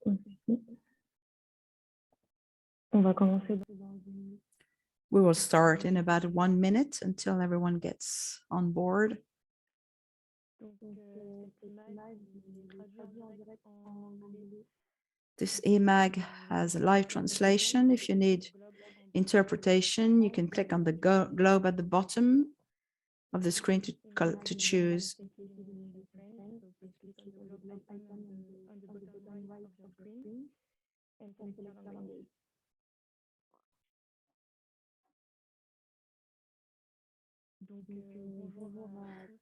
We will start in about 1 minute until everyone gets on board. This eMag has a live translation. If you need interpretation, you can click on the globe at the bottom of the screen to choose.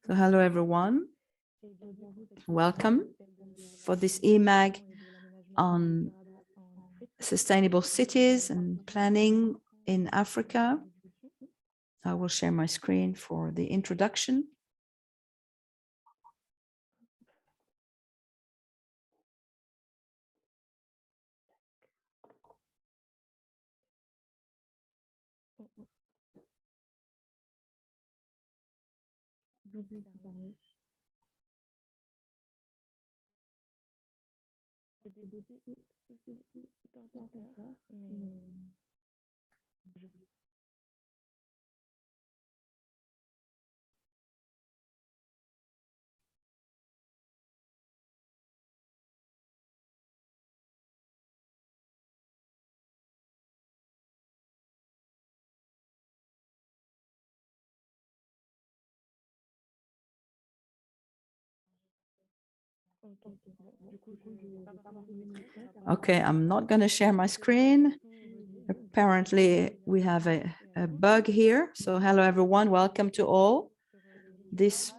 So hello everyone, welcome for this eMag on sustainable cities and planning in Africa. I will share my screen for the introduction. Okay, I'm not going to share my screen. Apparently, we have a bug here. So hello, everyone. Welcome to all. This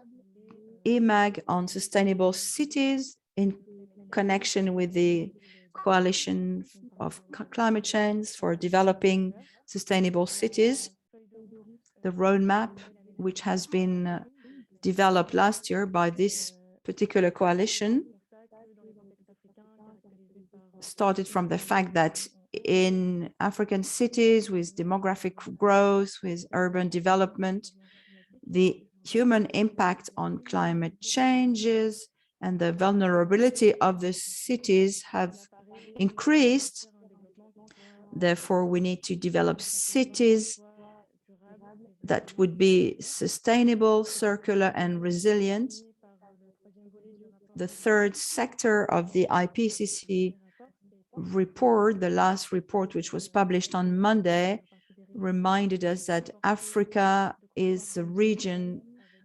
eMag on sustainable cities in connection with the Coalition of Climate Change for Developing Sustainable Cities, the roadmap, which has been developed last year by this particular coalition, started from the fact that in African cities with demographic growth, with urban development, the human impact on climate changes and the vulnerability of the cities have increased. Therefore, we need to develop cities that would be sustainable, circular, and resilient. The third sector of the IPCC report, the last report, which was published on Monday, reminded us that Africa is a region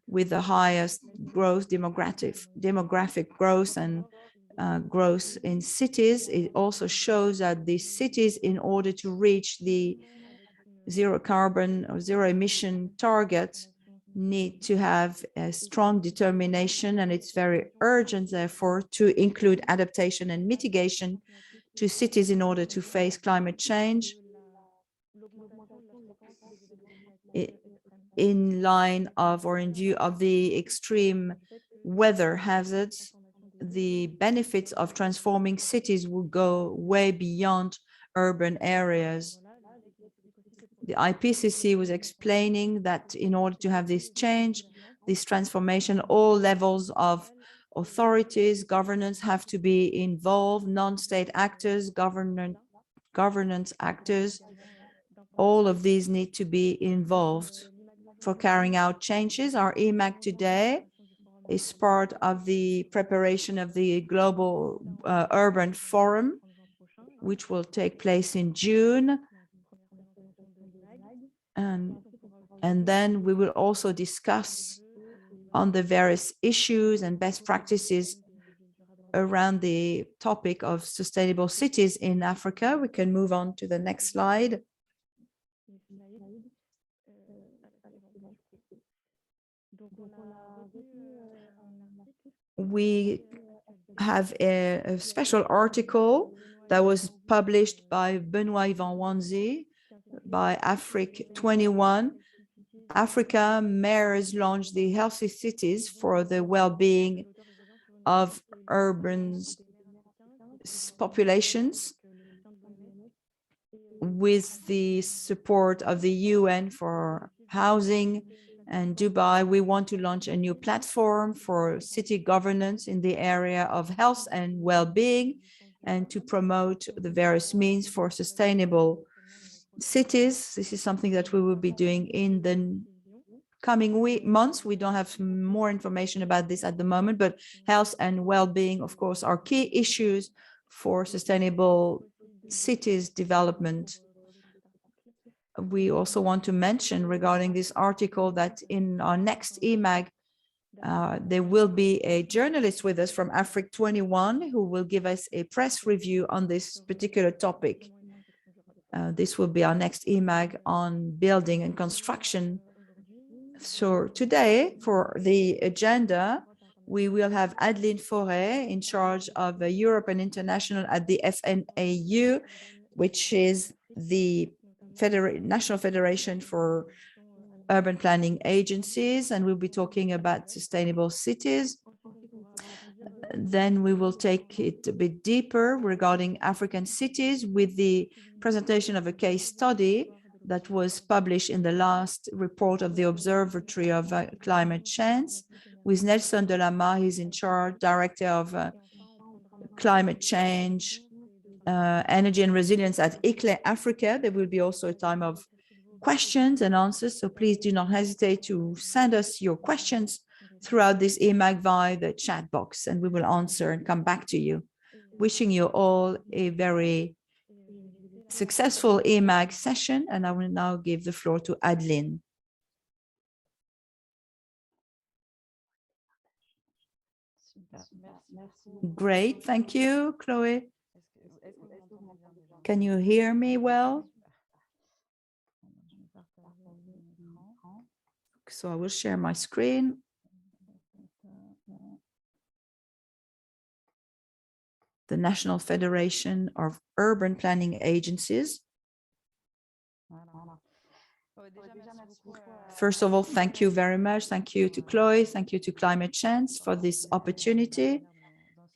with the highest growth, demographic growth and growth in cities. It also shows that the cities, in order to reach the zero carbon or zero emission target, need to have a strong determination, and it's very urgent, therefore, to include adaptation and mitigation to cities in order to face climate change in line of or in view of the extreme weather hazards. The benefits of transforming cities will go way beyond urban areas. The IPCC was explaining that in order to have this change, this transformation, all levels of authorities, governance have to be involved, non-state actors, governance actors, all of these need to be involved for carrying out changes. Our eMag today is part of the preparation of the Global Urban Forum, which will take place in June. And then we will also discuss on the various issues and best practices around the topic of sustainable cities in Africa. We can move on to the next slide. We have a special article that was published by Benoît Ivan-Wanzi by Africa 21. Africa mayors launched the Healthy Cities for the well-being of urban populations with the support of the UN for housing and Dubai. We want to launch a new platform for city governance in the area of health and well-being and to promote the various means for sustainable cities. This is something that we will be doing in the coming months. We don't have more information about this at the moment, but health and well-being, of course, are key issues for sustainable cities development. We also want to mention regarding this article that in our next eMag, there will be a journalist with us from Africa 21 who will give us a press review on this particular topic. This will be our next eMag on building and construction. So today, for the agenda, we will have Adeline Fauré in charge of Europe and International at the FNAU, which is the National Federation for Urban Planning Agencies, and we'll be talking about sustainable cities. Then we will take it a bit deeper regarding African cities with the presentation of a case study that was published in the last report of the Observatory of Climate Change with Nelson de Lamare. He's in charge, Director of Climate Change, Energy and Resilience at ICLEI Africa. There will be also a time of questions and answers, so please do not hesitate to send us your questions throughout this eMag via the chat box, and we will answer and come back to you. Wishing you all a very successful eMag session, and I will now give the floor to Adeline. Great, thank you, Chloe. Can you hear me well? So I will share my screen. The National Federation of Urban Planning Agencies. First of all, thank you very much. Thank you to Chloe. Thank you to Climate Change for this opportunity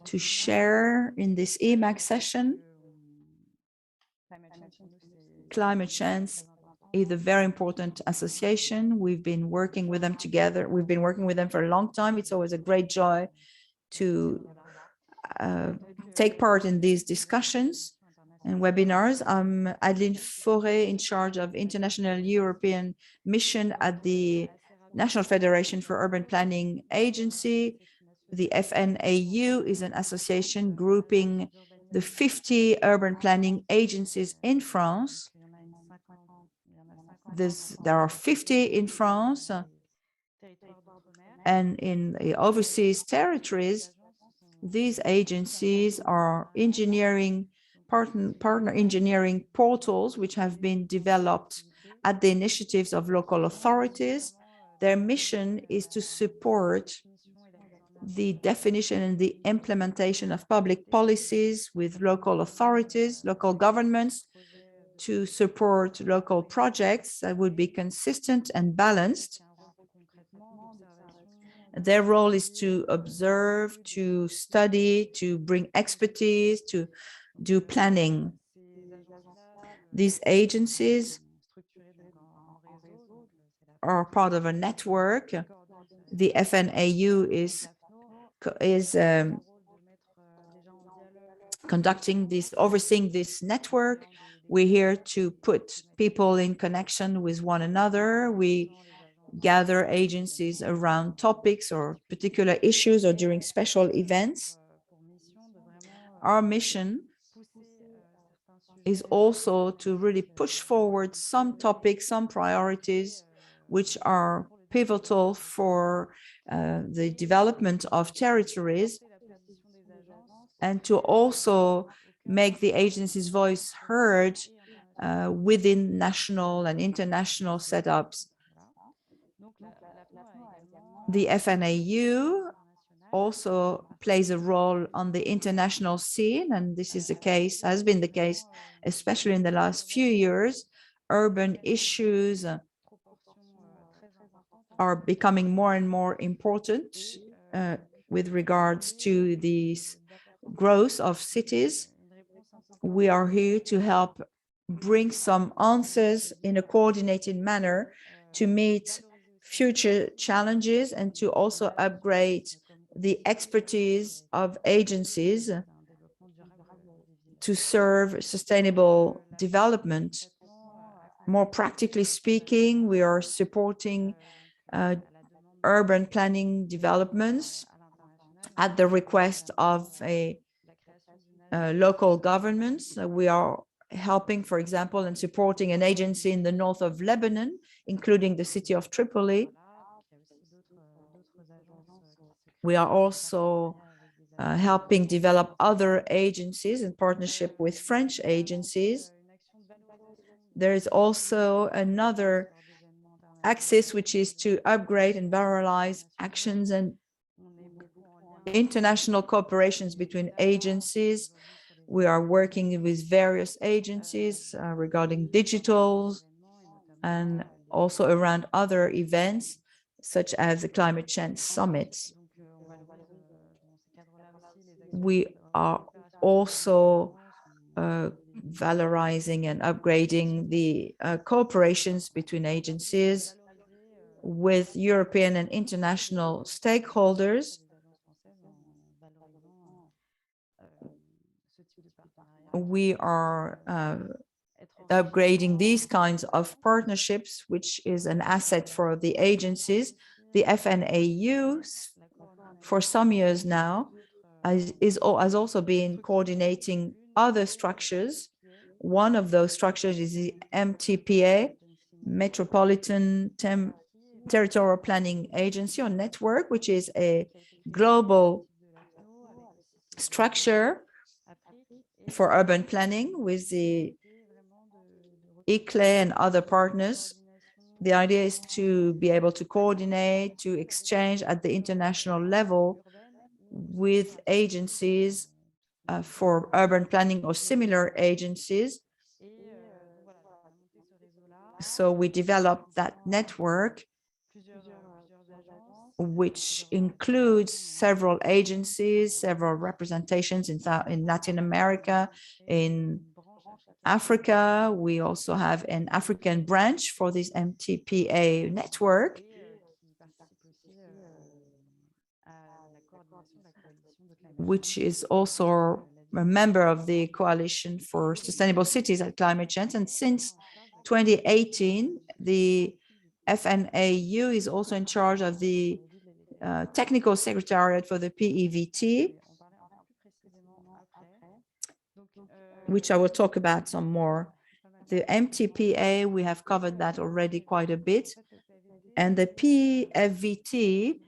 to share in this eMag session. Climate Change is a very important association. We've been working with them together. We've been working with them for a long time. It's always a great joy to take part in these discussions and webinars. I'm Adeline Fauré, in charge of International European Mission at the National Federation for Urban Planning Agency. The FNAU is an association grouping the 50 urban planning agencies in France. There are 50 in France, and in the overseas territories, these agencies are partner engineering portals which have been developed at the initiatives of local authorities. Their mission is to support the definition and the implementation of public policies with local authorities, local governments, to support local projects that would be consistent and balanced. Their role is to observe, to study, to bring expertise, to do planning. These agencies are part of a network. The FNAU is overseeing this network. We're here to put people in connection with one another. We gather agencies around topics or particular issues or during special events. Our mission is also to really push forward some topics, some priorities, which are pivotal for the development of territories, and to also make the agency's voice heard within national and international setups. The FNAU also plays a role on the international scene, and this is the case, has been the case, especially in the last few years. Urban issues are becoming more and more important with regards to the growth of cities. We are here to help bring some answers in a coordinated manner to meet future challenges and to also upgrade the expertise of agencies to serve sustainable development. More practically speaking, we are supporting urban planning developments at the request of local governments. We are helping, for example, and supporting an agency in the north of Lebanon, including the city of Tripoli. We are also helping develop other agencies in partnership with French agencies. There is also another axis, which is to upgrade and viralize actions and international cooperations between agencies. We are working with various agencies regarding digital and also around other events, such as the Climate Change Summit. We are also valorizing and upgrading the cooperations between agencies with European and international stakeholders. We are upgrading these kinds of partnerships, which is an asset for the agencies. The FNAU, for some years now, has also been coordinating other structures. One of those structures is the MTPA, Metropolitan Territorial Planning Agency or Network, which is a global structure for urban planning with the ICLEI and other partners. The idea is to be able to coordinate, to exchange at the international level with agencies for urban planning or similar agencies. So we developed that network, which includes several agencies, several representations in Latin America, in Africa. We also have an African branch for this MTPA network, which is also a member of the Coalition for Sustainable Cities and Climate Change. And since 2018, the FNAU is also in charge of the technical secretariat for the PEVT, which I will talk about some more. The MTPA, we have covered that already quite a bit. And the PEVT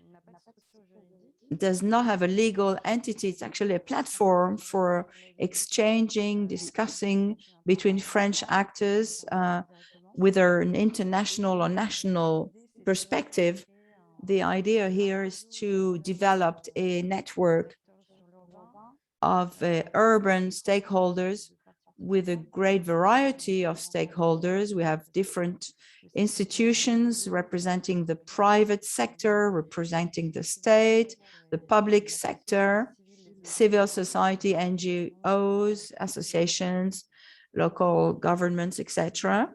does not have a legal entity. It's actually a platform for exchanging, discussing between French actors, whether an international or national perspective. The idea here is to develop a network of urban stakeholders with a great variety of stakeholders. We have different institutions representing the private sector, representing the state, the public sector, civil society, NGOs, associations, local governments, etc.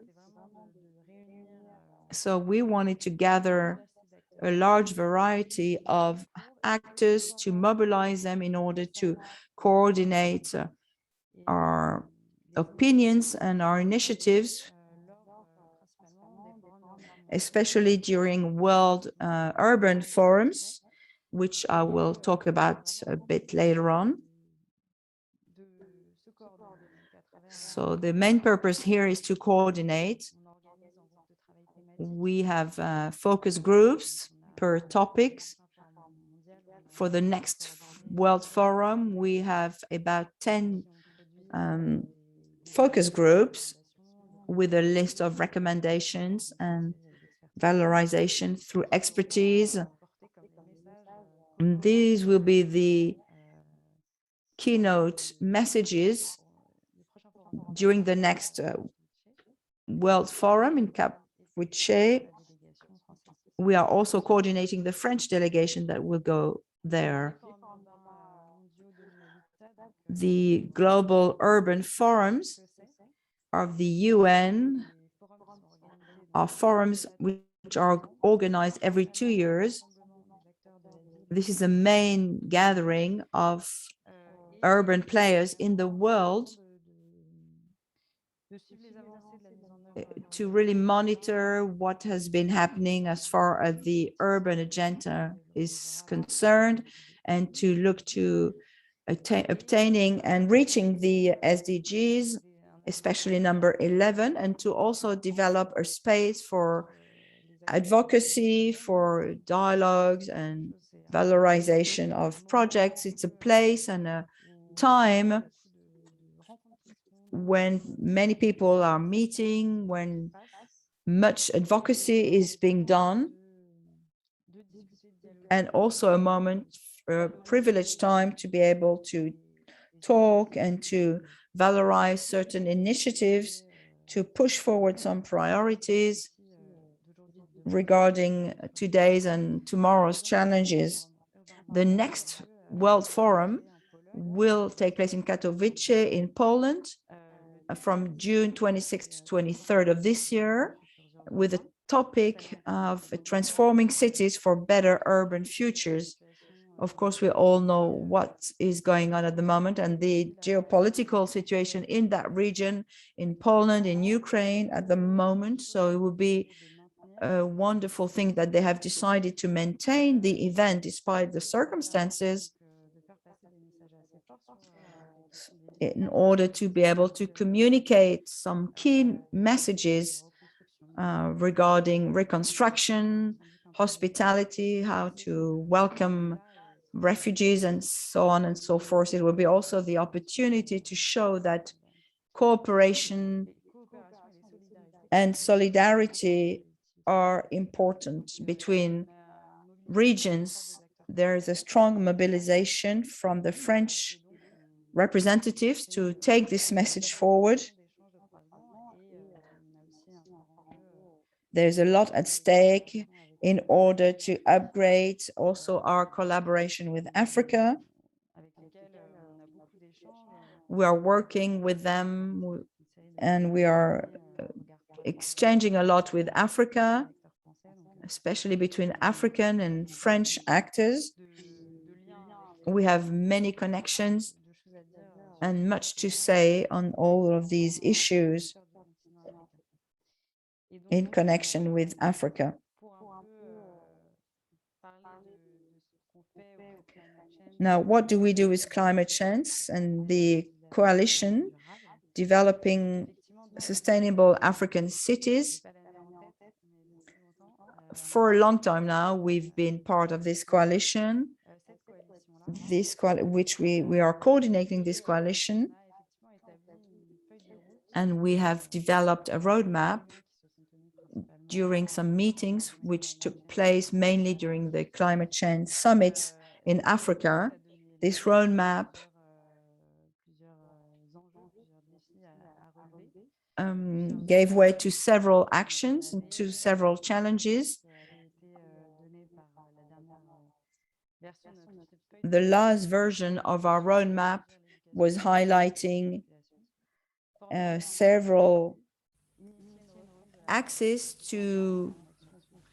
So we wanted to gather a large variety of actors to mobilize them in order to coordinate our opinions and our initiatives, especially during World Urban Forums, which I will talk about a bit later on. So the main purpose here is to coordinate. We have focus groups per topics. For the next World Forum, we have about 10 focus groups with a list of recommendations and valorization through expertise. And these will be the keynote messages during the next World Forum in Cap Verde. We are also coordinating the French delegation that will go there. The global urban forums of the UN are forums which are organized every 2 years. This is the main gathering of urban players in the world to really monitor what has been happening as far as the urban agenda is concerned, and to look to obtaining and reaching the SDGs, especially number 11, and to also develop a space for advocacy, for dialogues and valorization of projects. It's a place and a time when many people are meeting, when much advocacy is being done, and also a moment, a privileged time to be able to talk and to valorize certain initiatives, to push forward some priorities regarding today's and tomorrow's challenges. The next World Forum will take place in Katowice in Poland from June 26th to 23rd of this year, with the topic of transforming cities for better urban futures. Of course, we all know what is going on at the moment and the geopolitical situation in that region, in Poland, in Ukraine at the moment. So it would be a wonderful thing that they have decided to maintain the event despite the circumstances, in order to be able to communicate some key messages regarding reconstruction, hospitality, how to welcome refugees, and so on and so forth. It will be also the opportunity to show that cooperation and solidarity are important between regions. There is a strong mobilization from the French representatives to take this message forward. There's a lot at stake in order to upgrade also our collaboration with Africa. We are working with them and we are exchanging a lot with Africa, especially between African and French actors. We have many connections and much to say on all of these issues in connection with Africa. Now, what do we do with climate change and the coalition developing sustainable African cities? For a long time now, we've been part of this coalition, which we are coordinating this coalition, and we have developed a roadmap during some meetings which took place mainly during the climate change summits in Africa. This roadmap gave way to several actions and to several challenges. The last version of our roadmap was highlighting several axes to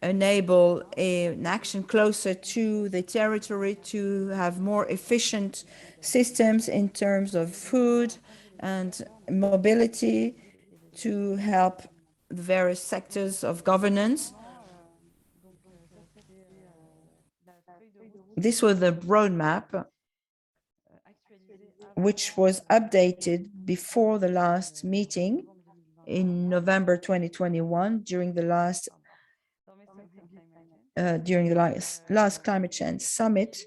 enable an action closer to the territory, to have more efficient systems in terms of food and mobility, to help the various sectors of governance. This was the roadmap, which was updated before the last meeting in November 2021 during the last climate change summit.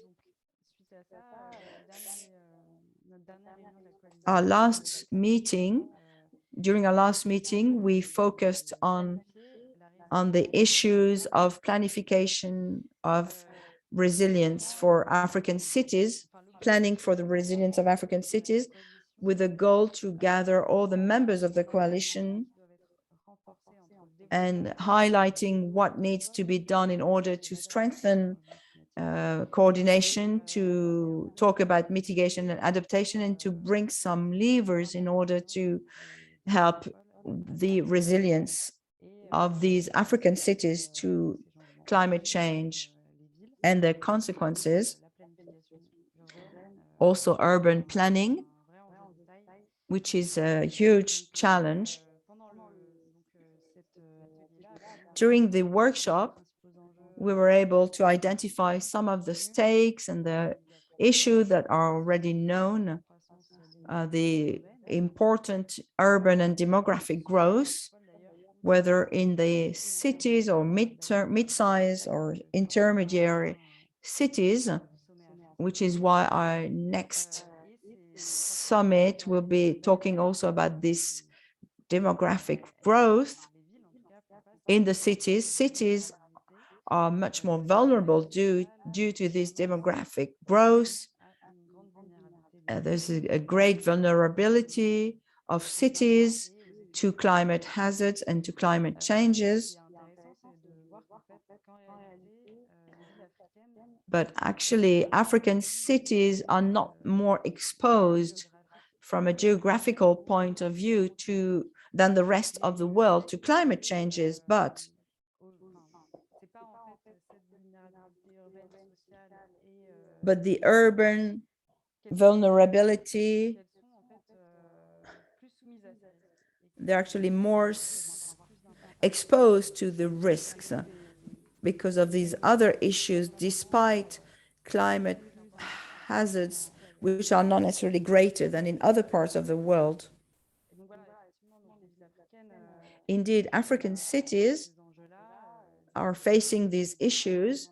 During our last meeting, we focused on the issues of planification of resilience for African cities, planning for the resilience of African cities, with a goal to gather all the members of the coalition and highlighting what needs to be done in order to strengthen coordination, to talk about mitigation and adaptation, and to bring some levers in order to help the resilience of these African cities to climate change and their consequences. Also urban planning, which is a huge challenge. During the workshop, we were able to identify some of the stakes and the issues that are already known, the important urban and demographic growth, whether in the cities or mid-size or intermediary cities, which is why our next summit will be talking also about this demographic growth in the cities. Cities are much more vulnerable due to this demographic growth. There's a great vulnerability of cities to climate hazards and to climate changes. But actually, African cities are not more exposed from a geographical point of view than the rest of the world to climate changes, but the urban vulnerability, they're actually more exposed to the risks because of these other issues, despite climate hazards, which are not necessarily greater than in other parts of the world. Indeed, African cities are facing these issues.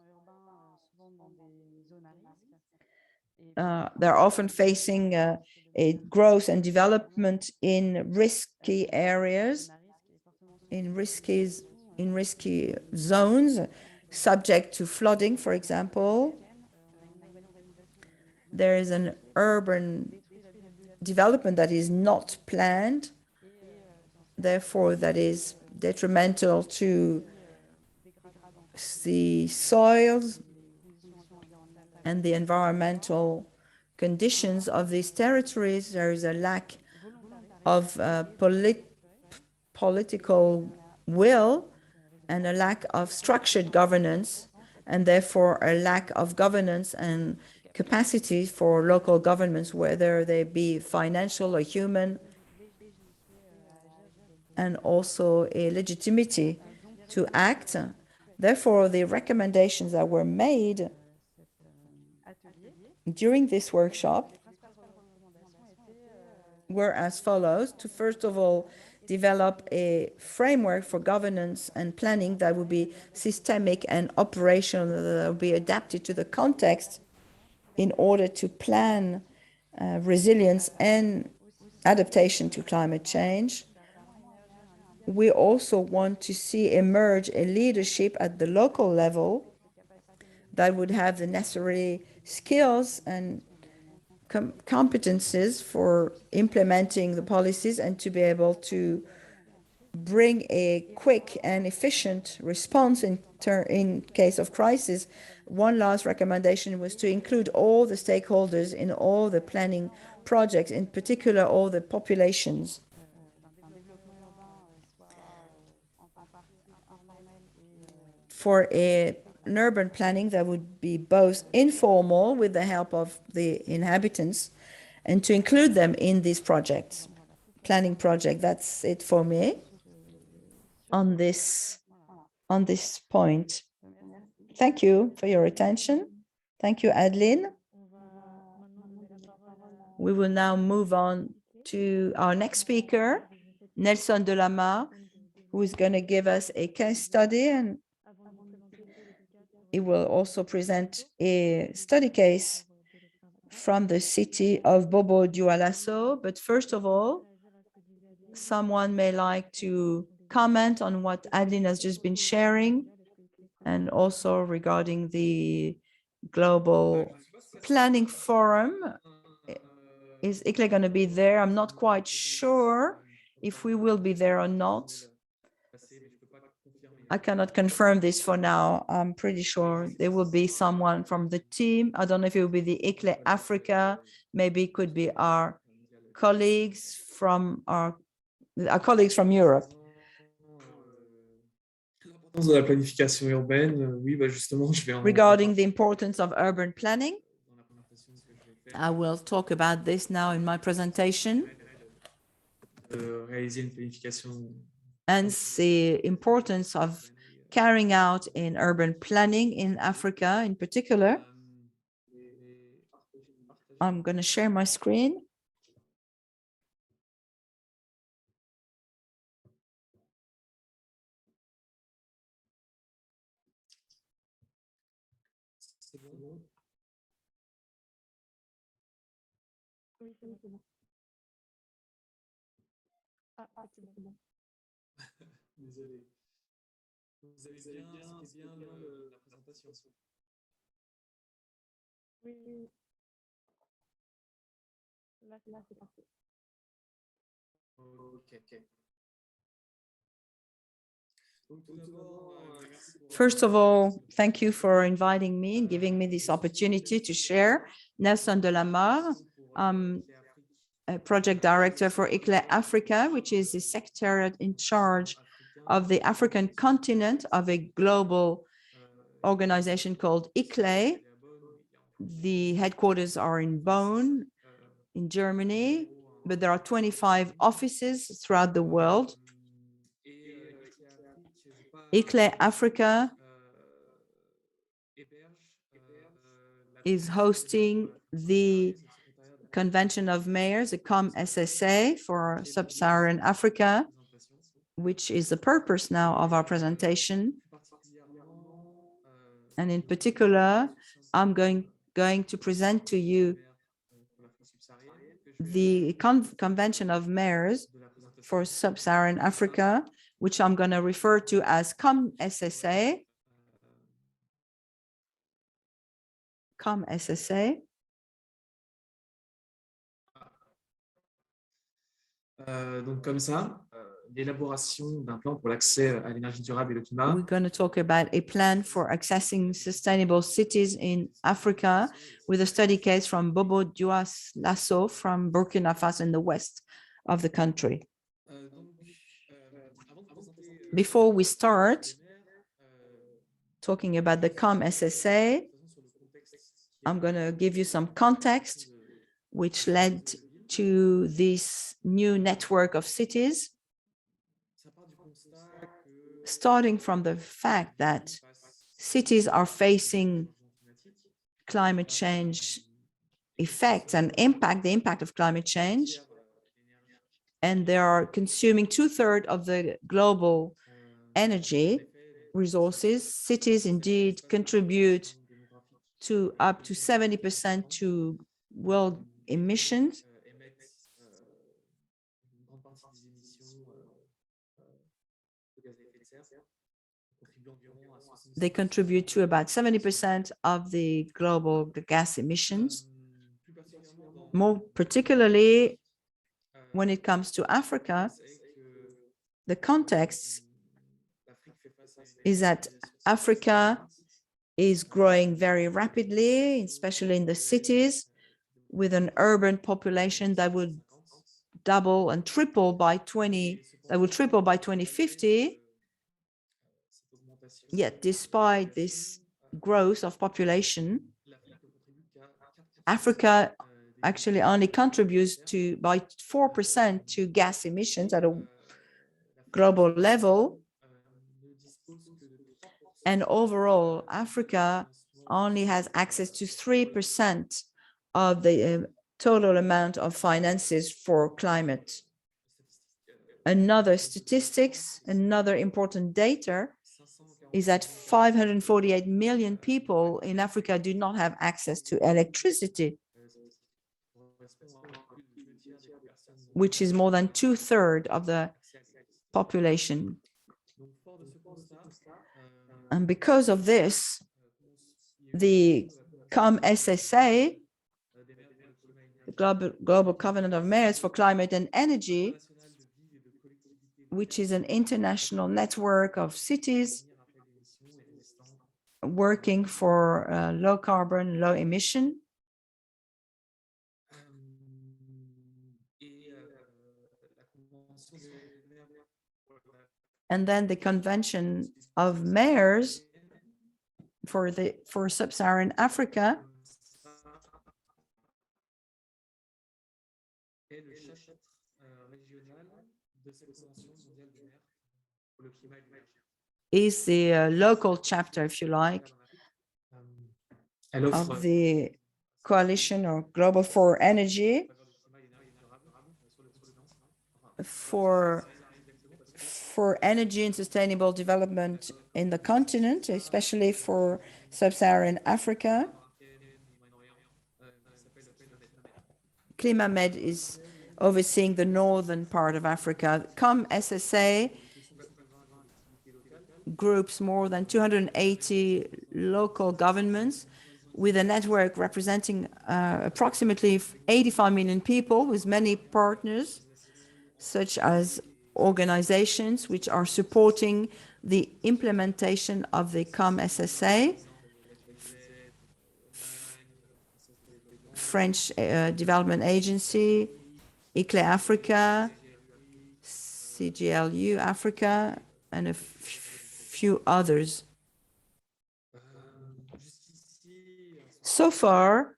They're often facing a growth and development in risky areas, in risky zones, subject to flooding, for example. There is an urban development that is not planned, therefore that is detrimental to the soils and the environmental conditions of these territories. There is a lack of political will and a lack of structured governance, and therefore a lack of governance and capacity for local governments, whether they be financial or human, and also a legitimacy to act. Therefore, the recommendations that were made during this workshop were as follows: to first of all develop a framework for governance and planning that would be systemic and operational, that would be adapted to the context in order to plan resilience and adaptation to climate change. We also want to see emerge a leadership at the local level that would have the necessary skills and competences for implementing the policies and to be able to bring a quick and efficient response in case of crisis. One last recommendation was to include all the stakeholders in all the planning projects, in particular all the populations. For an urban planning that would be both informal with the help of the inhabitants and to include them in these projects, planning project. That's it for me on this point. Thank you for your attention. Thank you, Adeline. We will now move on to our next speaker, Nelson de Lamare, who is going to give us a case study, and he will also present a study case from the city of Bobo-Dioulasso. But first of all, someone may like to comment on what Adeline has just been sharing, and also regarding the Global Planning Forum. Is ICLEI going to be there? I'm not quite sure if we will be there or not. I cannot confirm this for now. I'm pretty sure there will be someone from the team. I don't know if it will be the ICLEI Africa. Maybe it could be our colleagues from Europe. Regarding the importance of urban planning, I will talk about this now in my presentation, and the importance of carrying out in urban planning in Africa in particular. I'm going to share my screen. Désolé. Vous avez bien, c'était bien la présentation. Oui. Là c'est parfait. Ok. First of all, thank you for inviting me and giving me this opportunity to share. Nelson de Lamare, a project director for ICLEI Africa, which is the secretariat in charge of the African continent of a global organization called ICLEI. The headquarters are in Bonn, in Germany, but there are 25 offices throughout the world. ICLEI Africa is hosting the Convention of Mayors, the COM-SSA for Sub-Saharan Africa, which is the purpose now of our presentation. And in particular, I'm going to present to you the Convention of Mayors for Sub-Saharan Africa, which I'm going to refer to as COM-SSA. COM-SSA. Donc comme ça, l'élaboration d'un plan pour l'accès à l'énergie durable et le climat. We're going to talk about a plan for accessing sustainable cities in Africa with a study case from Bobo Dioulasso from Burkina Faso in the west of the country. Before we start talking about the COM-SSA, I'm going to give you some context which led to this new network of cities, starting from the fact that cities are facing climate change effects and the impact of climate change, and they are consuming 2/3 of the global energy resources. Cities indeed contribute to up to 70% to world emissions. They contribute to about 70% of the global gas emissions. More particularly, when it comes to Africa, the context is that Africa is growing very rapidly, especially in the cities, with an urban population that would double and triple by 2050. Yet, despite this growth of population, Africa actually only contributes by 4% to gas emissions at a global level. And overall, Africa only has access to 3% of the total amount of finances for climate. Another statistics, another important data is that 548 million people in Africa do not have access to electricity, which is more than 2/3 of the population. And because of this, the COM-SSA, the Global Covenant of Mayors for Climate and Energy, which is an international network of cities working for low carbon, low emission. And then the Convention of Mayors for Sub-Saharan Africa is the local chapter, if you like, of the coalition or global for energy for energy and sustainable development in the continent, especially for sub-Saharan Africa. ClimaMed is overseeing the northern part of Africa. SSA groups more than 280 local governments with a network representing approximately 85 million people with many partners, such as organizations which are supporting the implementation of the SSA, French Development Agency, ICLEI Africa, CGLU Africa, and a few others. So far,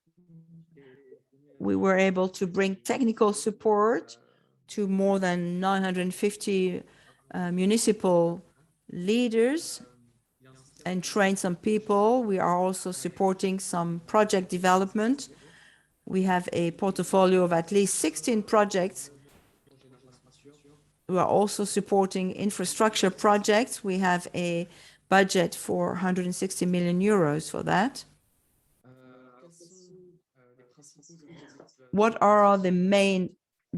we were able to bring technical support to more than 950 municipal leaders and train some people. We are also supporting some project development. We have a portfolio of at least 16 projects. We are also supporting infrastructure projects. We have a budget for 160 million euros for that. What are the main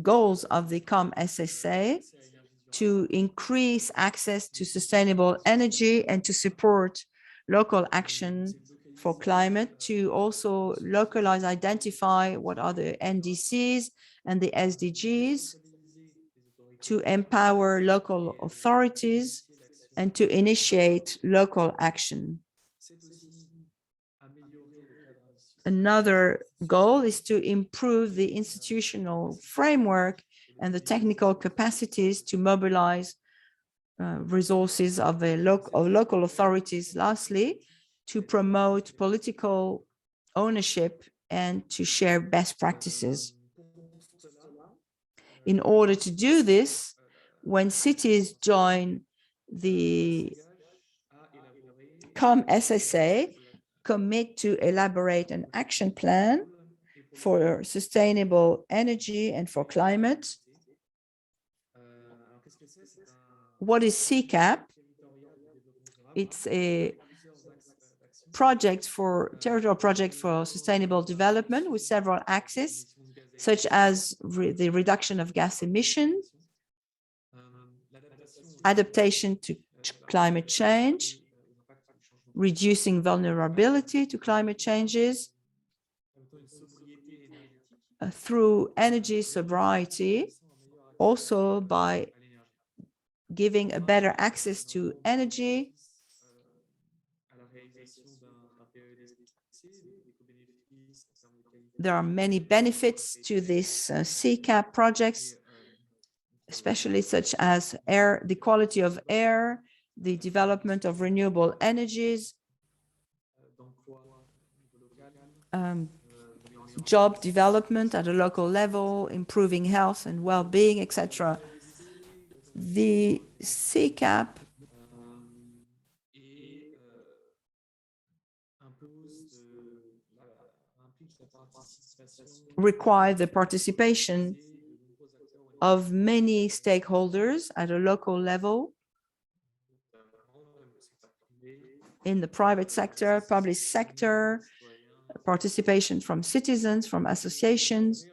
goals of the SSA? To increase access to sustainable energy and to support local action for climate, to also localize, identify what are the NDCs and the SDGs, to empower local authorities, and to initiate local action. Another goal is to improve the institutional framework and the technical capacities to mobilize resources of local authorities. Lastly, to promote political ownership and to share best practices. In order to do this, when cities join the SSA, commit to elaborate an action plan for sustainable energy and for climate. What is CCAP? It's a territorial project for sustainable development with several axes, such as the reduction of gas emissions, adaptation to climate change, reducing vulnerability to climate changes through energy sobriety, also by giving a better access to energy, there are many benefits to this CCAP projects, especially such as air, the quality of air, the development of renewable energies, job development at a local level, improving health and well-being, etc. The CCAP require the participation of many stakeholders at a local level, in the private sector, public sector, participation from citizens, from associations.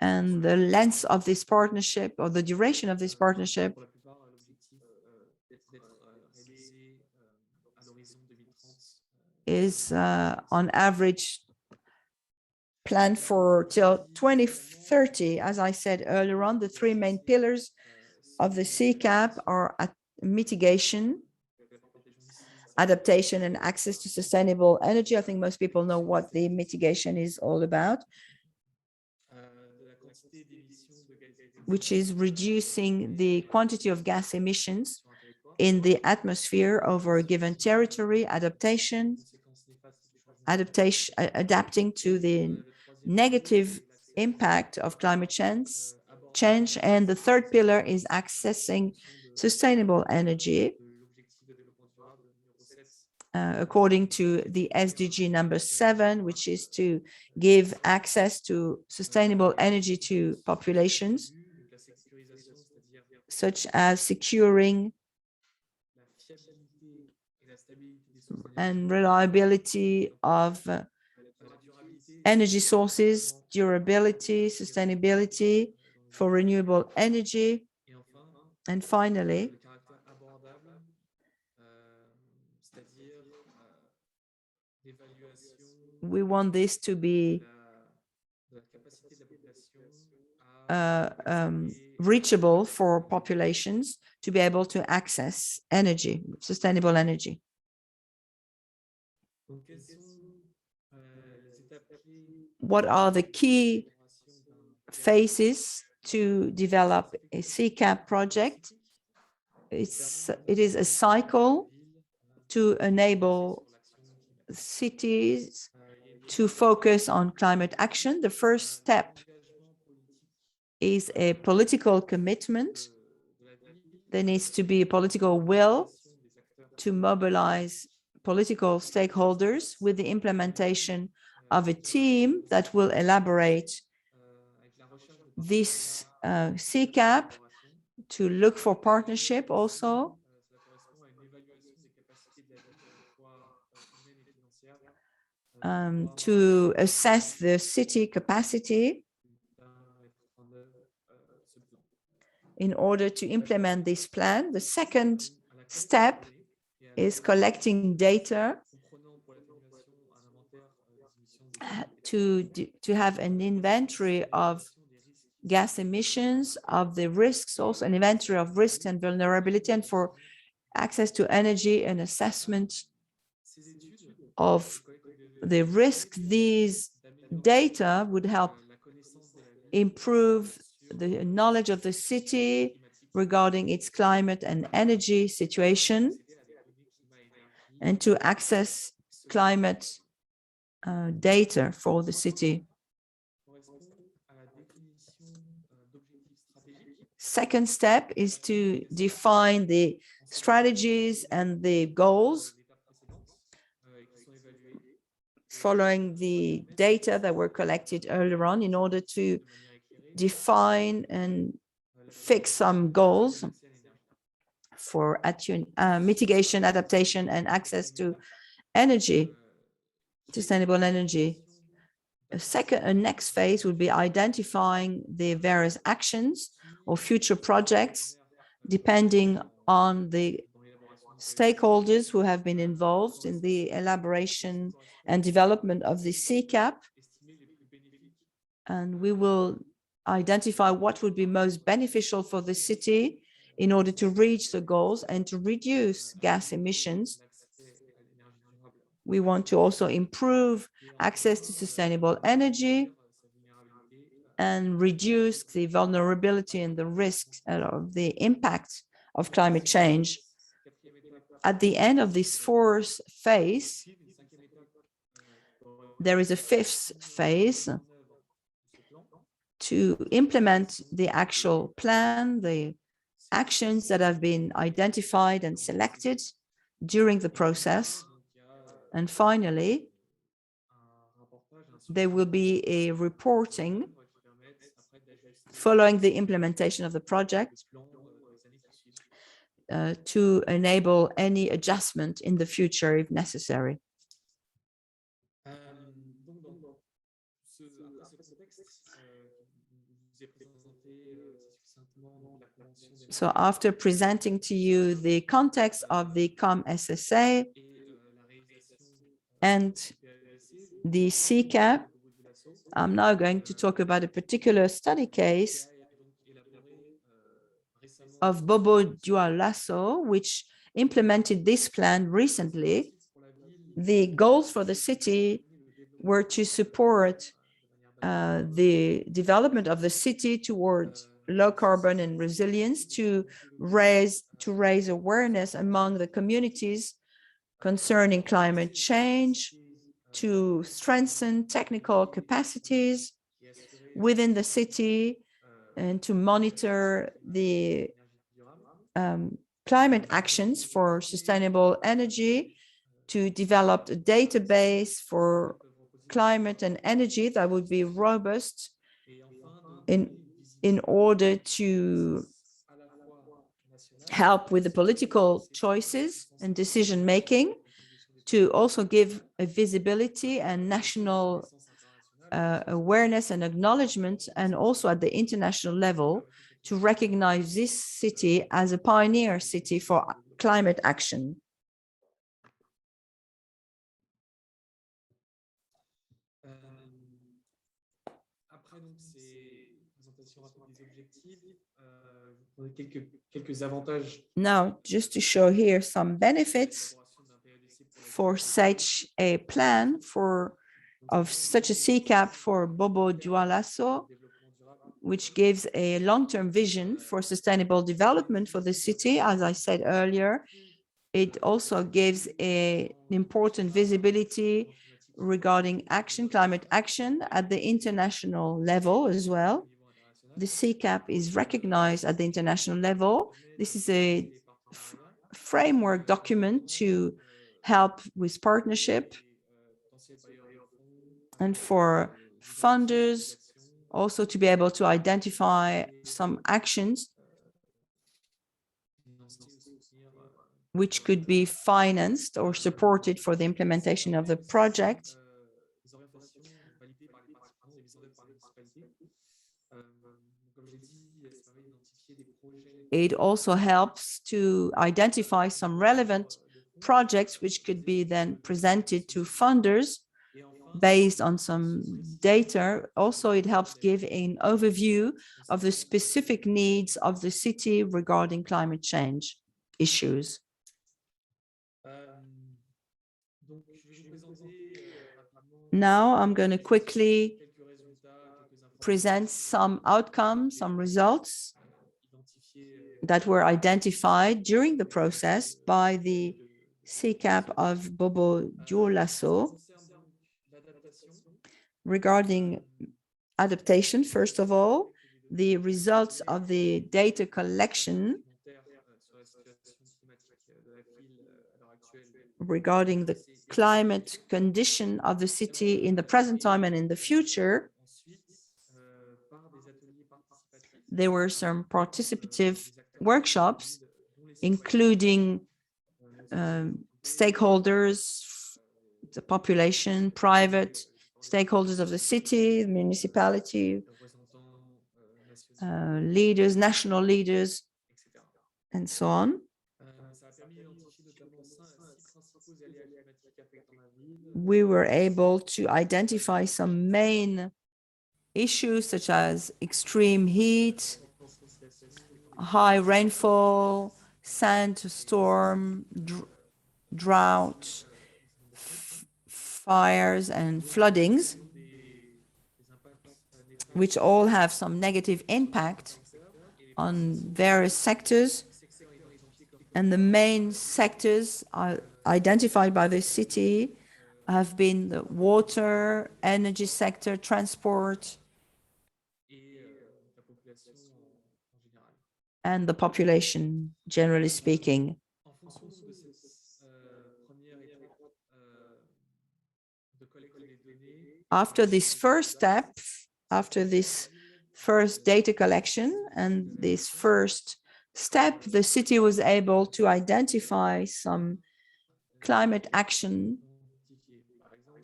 And the length of this partnership, or the duration of this partnership, is on average planned for till 2030. As I said earlier on, the three main pillars of the CCAP are mitigation, adaptation, and access to sustainable energy. I think most people know what the mitigation is all about, which is reducing the quantity of gas emissions in the atmosphere over a given territory. Adaptation, adapting to the negative impact of climate change. And the third pillar is accessing sustainable energy according to the SDG number 7, which is to give access to sustainable energy to populations, such as securing and reliability of energy sources, durability, sustainability for renewable energy, and finally, we want this to be reachable for populations to be able to access energy, sustainable energy. What are the key phases to develop a CCAP project? It is a cycle to enable cities to focus on climate action. The first step is a political commitment. There needs to be a political will to mobilize political stakeholders with the implementation of a team that will elaborate this CCAP, to look for partnership also, to assess the city capacity in order to implement this plan. The second step is collecting data to have an inventory of gas emissions, of the risks, also an inventory of risks and vulnerability, and for access to energy, an assessment of the risk. These data would help improve the knowledge of the city regarding its climate and energy situation, and to access climate data for the city. Second step is to define the strategies and the goals following the data that were collected earlier on, in order to define and fix some goals for mitigation, adaptation, and access to energy, sustainable energy. A next phase would be identifying the various actions or future projects, depending on the stakeholders who have been involved in the elaboration and development of the CCAP. And we will identify what would be most beneficial for the city in order to reach the goals and to reduce gas emissions. We want to also improve access to sustainable energy and reduce the vulnerability and the risks of the impact of climate change. At the end of this fourth phase, there is a fifth phase to implement the actual plan, the actions that have been identified and selected during the process. And finally, there will be a reporting following the implementation of the project to enable any adjustment in the future if necessary. So after presenting to you the context of the COM-SSA and the CCAP, I'm now going to talk about a particular study case of Bobo Dioulasso, which implemented this plan recently. The goals for the city were to support the development of the city towards low carbon and resilience, to raise awareness among the communities concerning climate change, to strengthen technical capacities within the city and to monitor the climate actions for sustainable energy, to develop a database for climate and energy that would be robust in order to help with the political choices and decision making, to also give a visibility and national awareness and acknowledgement, and also at the international level to recognize this city as a pioneer city for climate action. Now, just to show here some benefits for such a plan of such a CCAP for Bobo Dioulasso, which gives a long-term vision for sustainable development for the city. As I said earlier, it also gives an important visibility regarding action, climate action at the international level as well. The CCAP is recognized at the international level. This is a framework document to help with partnership and for funders also to be able to identify some actions which could be financed or supported for the implementation of the project. It also helps to identify some relevant projects which could be then presented to funders based on some data. Also, it helps give an overview of the specific needs of the city regarding climate change issues. Now, I'm going to quickly present some outcomes, some results that were identified during the process by the CCAP of Bobo Dioulasso. Regarding adaptation, first of all, the results of the data collection regarding the climate condition of the city in the present time and in the future. There were some participative workshops, including stakeholders, the population, private stakeholders of the city, municipality, leaders, national leaders, and so on. We were able to identify some main issues such as extreme heat, high rainfall, sandstorm, drought, fires, and floodings, which all have some negative impact on various sectors. And the main sectors are identified by the city have been the water, energy sector, transport, and the population, generally speaking. After this first step, after this first data collection and this first step, the city was able to identify some climate action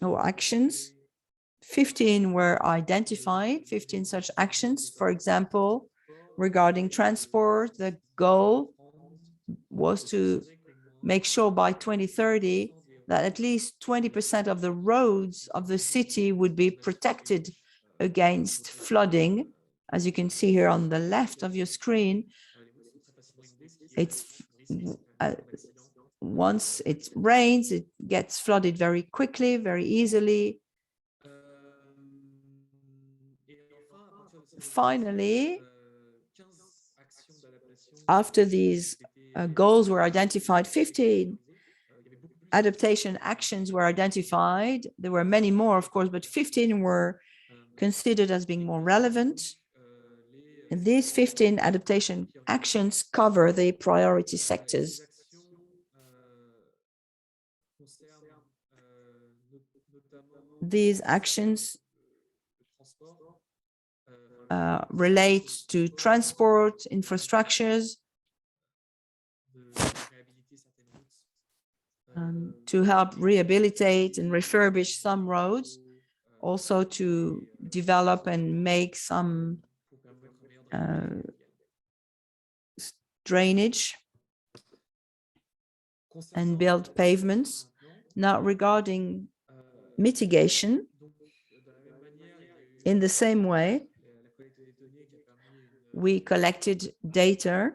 or actions. 15 were identified, 15 such actions. For example, regarding transport, the goal was to make sure by 2030 that at least 20% of the roads of the city would be protected against flooding. As you can see here on the left of your screen, it's once it rains, it gets flooded very quickly, very easily. Finally, after these goals were identified, 15 adaptation actions were identified. There were many more, of course, but 15 were considered as being more relevant. And these 15 adaptation actions cover the priority sectors. These actions relate to transport, infrastructures, to help rehabilitate and refurbish some roads, also to develop and make some drainage and build pavements. Now, regarding mitigation, in the same way, we collected data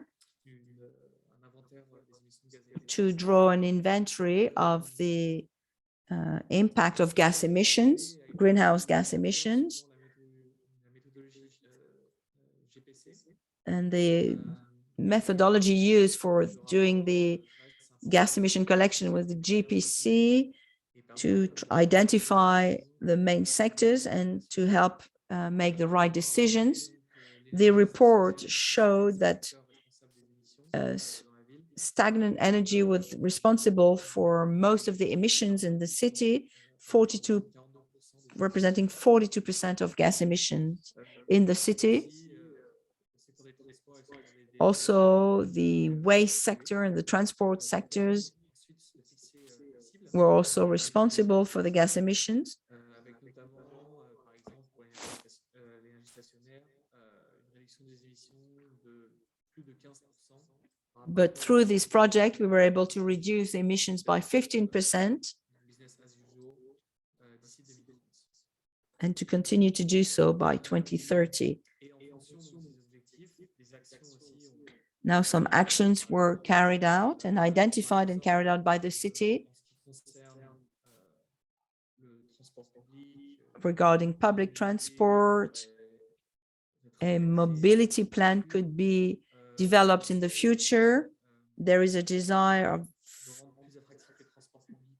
to draw an inventory of the impact of gas emissions, greenhouse gas emissions, and the methodology used for doing the gas emission collection was the GPC to identify the main sectors and to help make the right decisions. The report showed that stagnant energy was responsible for most of the emissions in the city, representing 42% of gas emissions in the city. Also, the waste sector and the transport sectors were also responsible for the gas emissions. But through this project, we were able to reduce emissions by 15% and to continue to do so by 2030. Now, some actions were carried out and identified and carried out by the city regarding public transport. A mobility plan could be developed in the future. There is a desire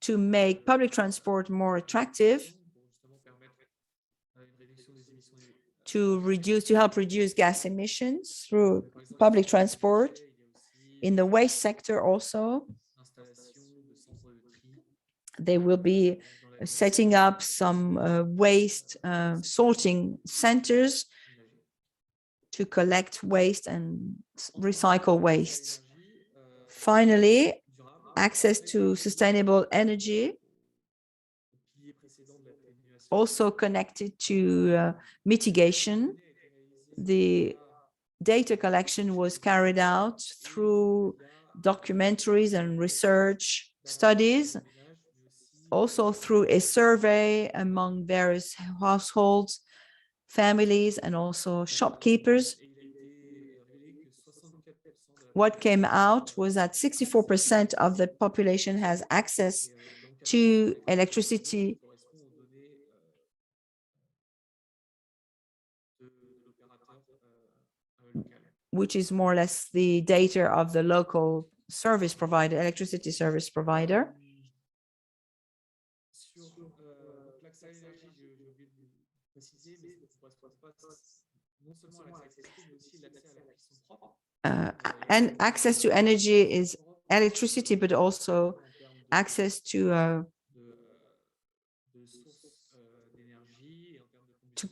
to make public transport more attractive, to help reduce gas emissions through public transport. In the waste sector also, they will be setting up some waste sorting centers to collect waste and recycle waste. Finally, access to sustainable energy, also connected to mitigation. The data collection was carried out through documentaries and research studies, also through a survey among various households, families, and also shopkeepers. What came out was that 64% of the population has access to electricity which is more or less the data of the local service provider, electricity service provider. And access to energy is electricity, but also access to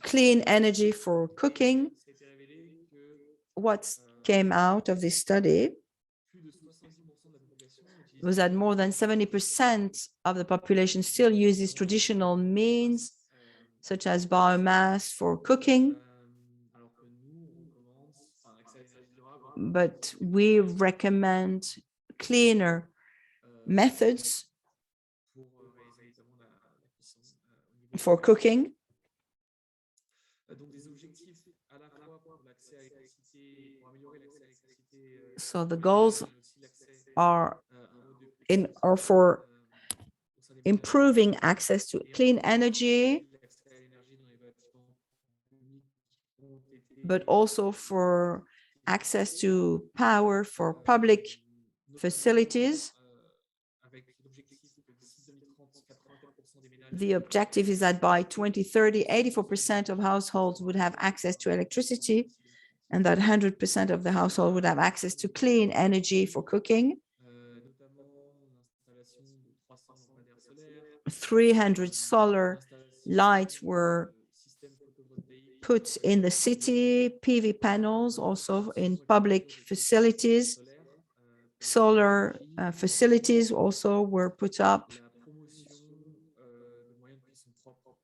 clean energy for cooking. What came out of this study was that more than 70% of the population still uses traditional means, such as biomass for cooking. But we recommend cleaner methods for cooking. So the goals are for improving access to clean energy, but also for access to power for public facilities, The objective is that by 2030, 84% of households would have access to electricity, and that 100% of the household would have access to clean energy for cooking. 300 solar lights were put in the city, PV panels also in public facilities. Solar facilities also were put up.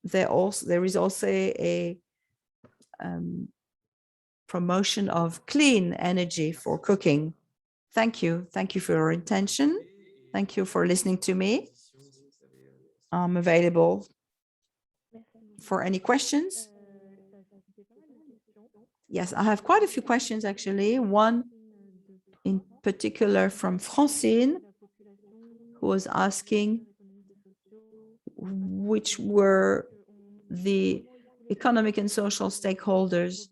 There is also a promotion of clean energy for cooking. Thank you. Thank you for your attention. Thank you for listening to me. I'm available for any questions. Yes, I have quite a few questions, actually. One in particular from Francine, who was asking which were the economic and social stakeholders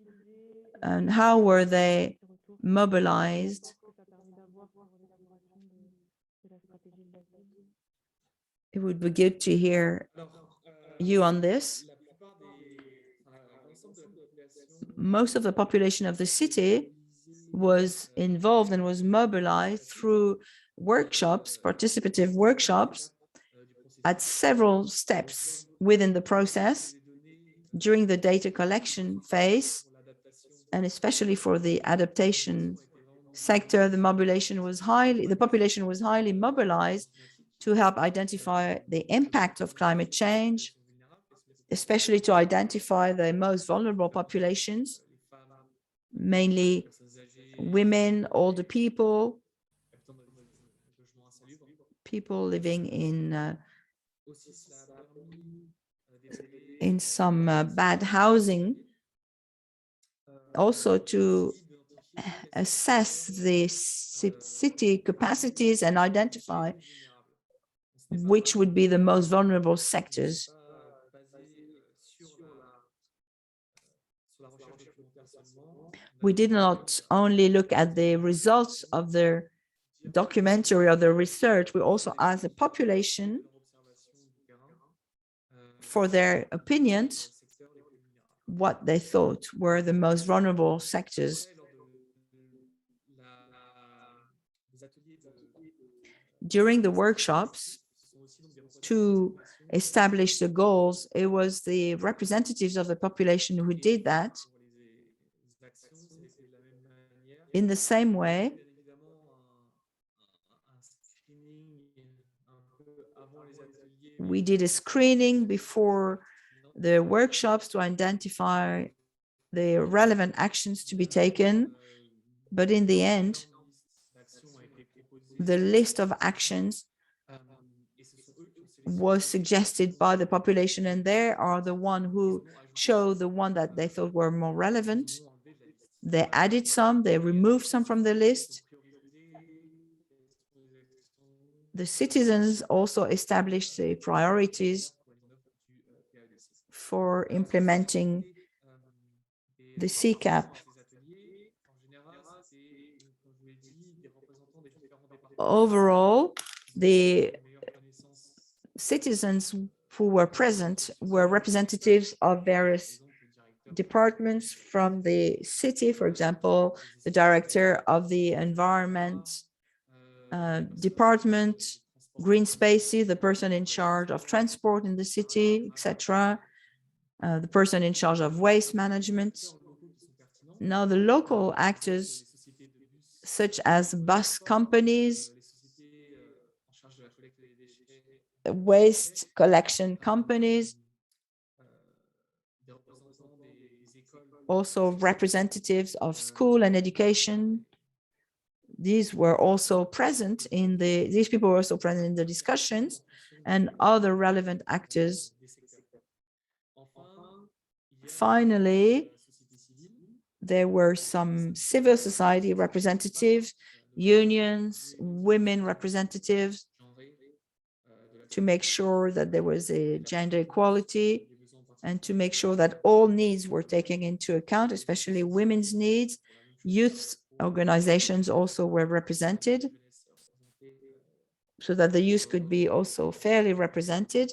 and how were they mobilized. It would be good to hear you on this. Most of the population of the city was involved and was mobilized through workshops, participative workshops, at several steps within the process during the data collection phase, and especially for the adaptation sector, the population was highly mobilized to help identify the impact of climate change, especially to identify the most vulnerable populations, mainly women, older people, people living in some bad housing, also to assess the city capacities and identify which would be the most vulnerable sectors. We did not only look at the results of their documentary or the research, we also asked the population for their opinions, what they thought were the most vulnerable sectors. During the workshops, to establish the goals, it was the representatives of the population who did that. In the same way, we did a screening before the workshops to identify the relevant actions to be taken. But in the end, the list of actions was suggested by the population, and they are the one who show the one that they thought were more relevant. They added some, they removed some from the list. The citizens also established the priorities for implementing the CCAP. Overall, the citizens who were present were representatives of various departments from the city, for example, the director of the environment department, green spaces, the person in charge of transport in the city, etc., the person in charge of waste management. Now, the local actors, such as bus companies, waste collection companies, also representatives of school and education. These people were also present in the discussions, and other relevant actors. Finally, there were some civil society representatives, unions, women representatives, to make sure that there was a gender equality and to make sure that all needs were taken into account, especially women's needs. Youth organizations also were represented so that the youth could be also fairly represented.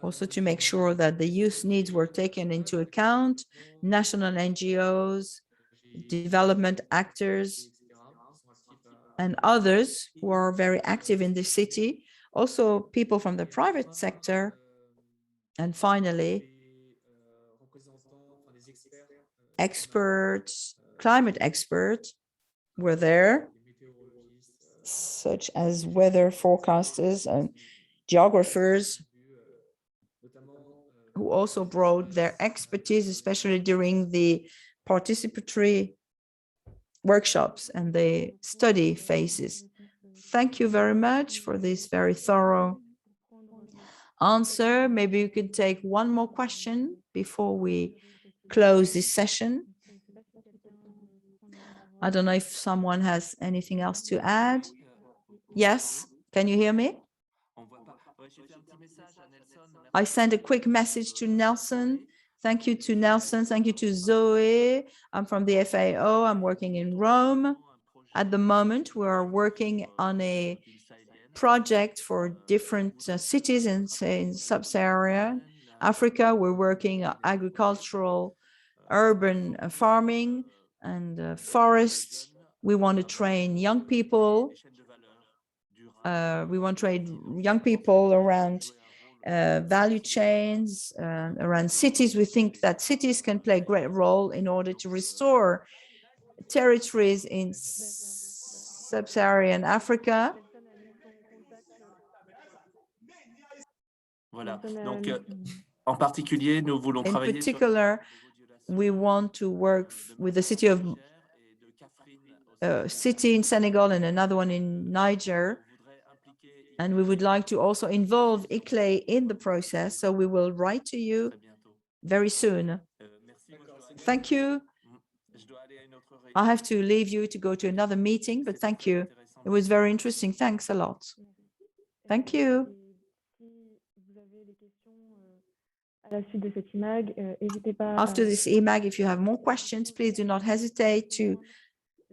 also to make sure that the youth needs were taken into account, national NGOs, development actors, and others who are very active in the city, also people from the private sector, and finally, experts, climate experts were there, such as weather forecasters and geographers, who also brought their expertise, especially during the participatory workshops and the study phases. Thank you very much for this very thorough answer. Maybe you could take one more question before we close this session. I don't know if someone has anything else to add. Yes, can you hear me? I sent a quick message to Nelson. Thank you to Nelson. Thank you to Zoe. I'm from the FAO. I'm working in Rome. At the moment, we are working on a project for different cities in sub-Saharan Africa. We're working on agricultural, urban farming and forests. We want to train young people. We want to train young people around value chains, around cities. We think that cities can play a great role in order to restore territories in sub-Saharan Africa. Voilà. Donc, en particulier, nous voulons travailler. In particular, we want to work with the city of city in Senegal and another one in Niger. And we would like to also involve ICLEI in the process. So we will write to you very soon. Thank you. I have to leave you to go to another meeting, but thank you. It was very interesting. Thanks a lot. Thank you. After this eMag, if you have more questions, please do not hesitate to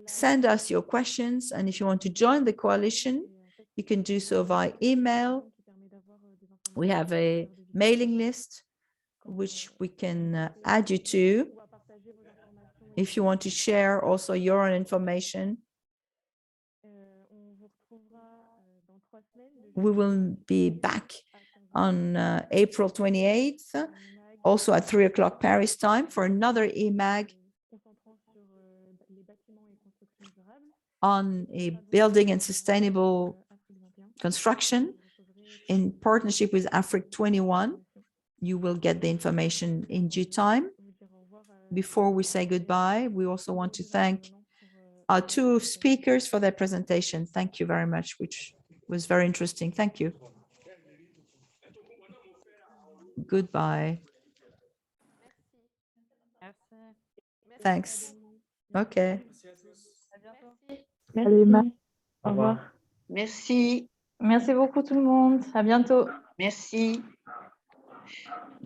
send us your questions. And if you want to join the coalition, you can do so via email. We have a mailing list which we can add you to. If you want to share also your own information, we will be back on April 28th, also at 3 o'clock Paris time, for another eMag on a building and sustainable construction in partnership with Africa 21. You will get the information in due time. Before we say goodbye, we also want to thank our two speakers for their presentation. Thank you very much, which was very interesting. Thank you. Goodbye. Thanks. Okay. Merci. Au revoir. Merci. Merci beaucoup tout le monde. À bientôt. Merci.